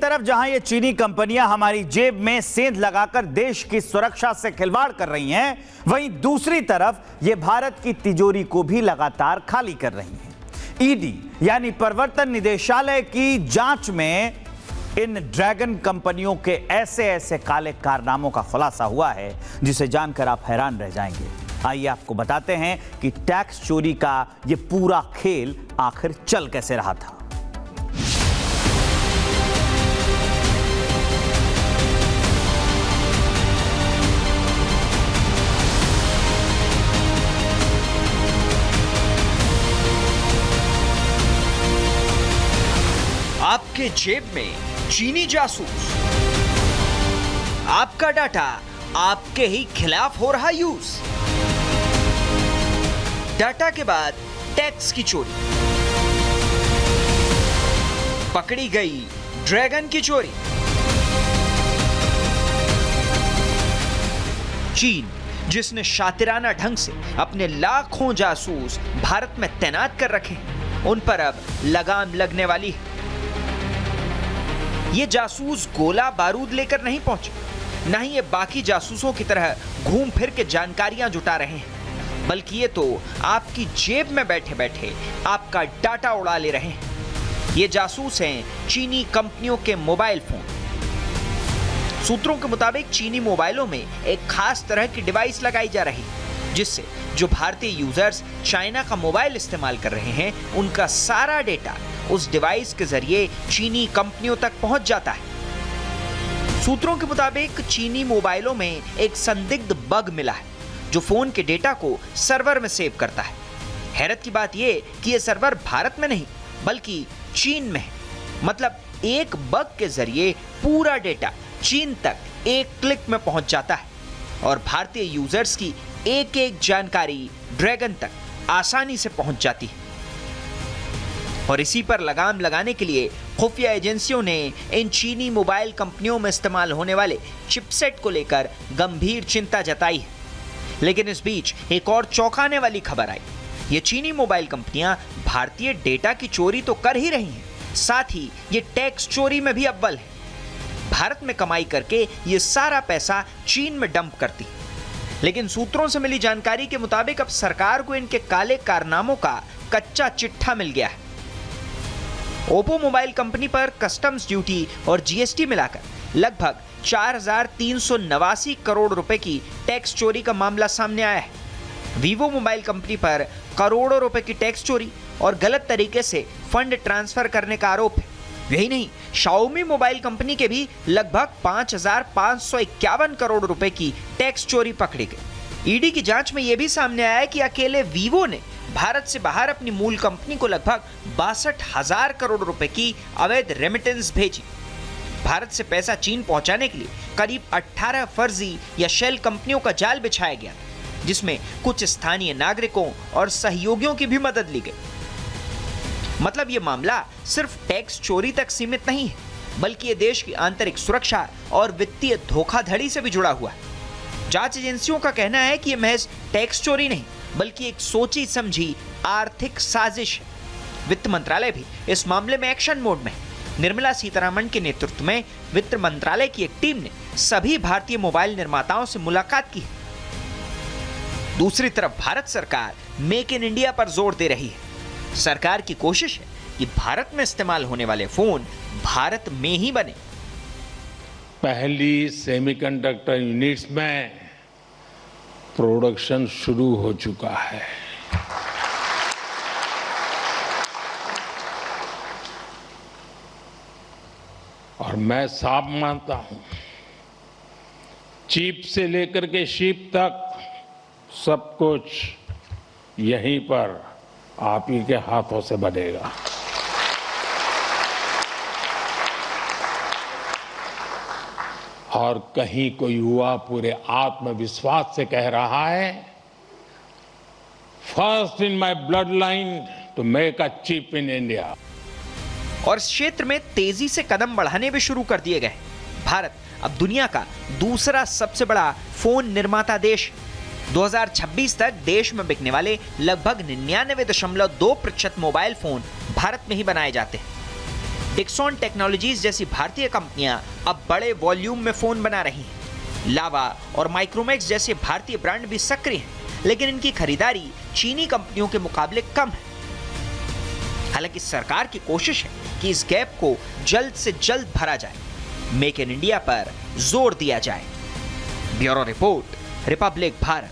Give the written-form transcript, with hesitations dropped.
तरफ जहां ये चीनी कंपनियां हमारी जेब में सेंध लगाकर देश की सुरक्षा से खिलवाड़ कर रही हैं, वहीं दूसरी तरफ ये भारत की तिजोरी को भी लगातार खाली कर रही हैं। ईडी यानी प्रवर्तन निदेशालय की जांच में इन ड्रैगन कंपनियों के ऐसे ऐसे काले कारनामों का खुलासा हुआ है जिसे जानकर आप हैरान रह जाएंगे। आइए आपको बताते हैं कि टैक्स चोरी का ये पूरा खेल आखिर चल कैसे रहा था। आपके जेब में चीनी जासूस, आपका डाटा आपके ही खिलाफ हो रहा यूज, डाटा के बाद टैक्स की चोरी, पकड़ी गई ड्रैगन की चोरी। चीन जिसने शातिराना ढंग से अपने लाखों जासूस भारत में तैनात कर रखे हैं, उन पर अब लगाम लगने वाली है। ये जासूस गोला बारूद लेकर नहीं पहुंचे, न ही ये बाकी जासूसों की तरह घूम फिर के जानकारियां जुटा रहे हैं, बल्कि ये तो आपकी जेब में बैठे बैठे आपका डाटा उड़ा ले रहे हैं। ये जासूस हैं चीनी कंपनियों के मोबाइल फोन। सूत्रों के मुताबिक चीनी मोबाइलों में एक खास तरह की डिवाइस लगाई जा रही है, जिससे जो भारतीय यूजर्स चाइना का मोबाइल इस्तेमाल कर रहे हैं, उनका सारा डेटा उस डिवाइस के जरिए चीनी कंपनियों तक पहुंच जाता है। सूत्रों के मुताबिक चीनी मोबाइलों में एक संदिग्ध बग मिला है जो फोन के डेटा को सर्वर में सेव करता है। हैरत की बात यह कि यह सर्वर भारत में नहीं बल्कि चीन में है। मतलब एक बग के जरिए पूरा डेटा चीन तक एक क्लिक में पहुंच जाता है और भारतीय यूजर्स की एक एक जानकारी ड्रैगन तक आसानी से पहुंच जाती है। और इसी पर लगाम लगाने के लिए खुफिया एजेंसियों ने इन चीनी मोबाइल कंपनियों में इस्तेमाल होने वाले चिपसेट को लेकर गंभीर चिंता जताई है। लेकिन इस बीच एक और चौंकाने वाली खबर आई। ये चीनी मोबाइल कंपनियां भारतीय डेटा की चोरी तो कर ही रही हैं, साथ ही ये टैक्स चोरी में भी अव्वल है। भारत में कमाई करके ये सारा पैसा चीन में डंप करती। लेकिन सूत्रों से मिली जानकारी के मुताबिक अब सरकार को इनके काले कारनामों का कच्चा चिट्ठा मिल गया है। ओप्पो मोबाइल कंपनी पर कस्टम्स ड्यूटी और जीएसटी मिलाकर लगभग 4,389 करोड़ रुपए की टैक्स चोरी का मामला सामने आया है। वीवो मोबाइल कंपनी पर करोड़ों रुपए की टैक्स चोरी और गलत तरीके से फंड ट्रांसफर करने का आरोप है। यही नहीं, शाओमी मोबाइल कंपनी के भी लगभग 5,551 करोड़ रुपए की टैक्स चोरी पकड़ी गई। ईडी की जांच में यह भी सामने आया कि अकेले वीवो ने भारत से बाहर अपनी मूल कंपनी को लगभग 62,000 करोड़ रुपए की अवैध रेमिटेंस भेजी। भारत से पैसा चीन पहुंचाने के लिए करीब 18 फर्जी या शेल कंपनियों का जाल बिछाया गया, जिसमें कुछ स्थानीय नागरिकों और सहयोगियों की भी मदद ली गई। मतलब ये मामला सिर्फ टैक्स चोरी तक सीमित नहीं है, बल्कि ये देश की आंतरिक सुरक्षा और वित्तीय धोखाधड़ी से भी जुड़ा हुआ है। जांच एजेंसियों का कहना है कि यह महज टैक्स चोरी नहीं बल्कि एक सोची समझी आर्थिक साजिश है। वित्त मंत्रालय भी इस मामले में एक्शन मोड में है। निर्मला सीतारमण के नेतृत्व में वित्त मंत्रालय की एक टीम ने सभी भारतीय मोबाइल निर्माताओं से मुलाकात की है। दूसरी तरफ भारत सरकार मेक इन इंडिया पर जोर दे रही है। सरकार की कोशिश है कि भारत में इस्तेमाल होने वाले फोन भारत में ही बने। पहली सेमीकंडक्टर यूनिट्स में प्रोडक्शन शुरू हो चुका है। और मैं साफ मानता हूं, चिप से लेकर के शिप तक सब कुछ यहीं पर आप ही के हाथों से बनेगा। और कहीं कोई युवा पूरे आत्मविश्वास से कह रहा है, first in my bloodline to make a chip in India. और इस क्षेत्र में तेजी से कदम बढ़ाने भी शुरू कर दिए गए। भारत अब दुनिया का दूसरा सबसे बड़ा फोन निर्माता देश। 2026 तक देश में बिकने वाले लगभग 99.2% मोबाइल फोन भारत में ही बनाए जाते हैं। डिक्सॉन टेक्नोलॉजीज जैसी भारतीय कंपनियां अब बड़े वॉल्यूम में फोन बना रही हैं। लावा और माइक्रोमैक्स जैसे भारतीय ब्रांड भी सक्रिय हैं, लेकिन इनकी खरीदारी चीनी कंपनियों के मुकाबले कम है। हालांकि सरकार की कोशिश है कि इस गैप को जल्द से जल्द भरा जाए, मेक इन इंडिया पर जोर दिया जाए। Bureau report, Republic Bharat.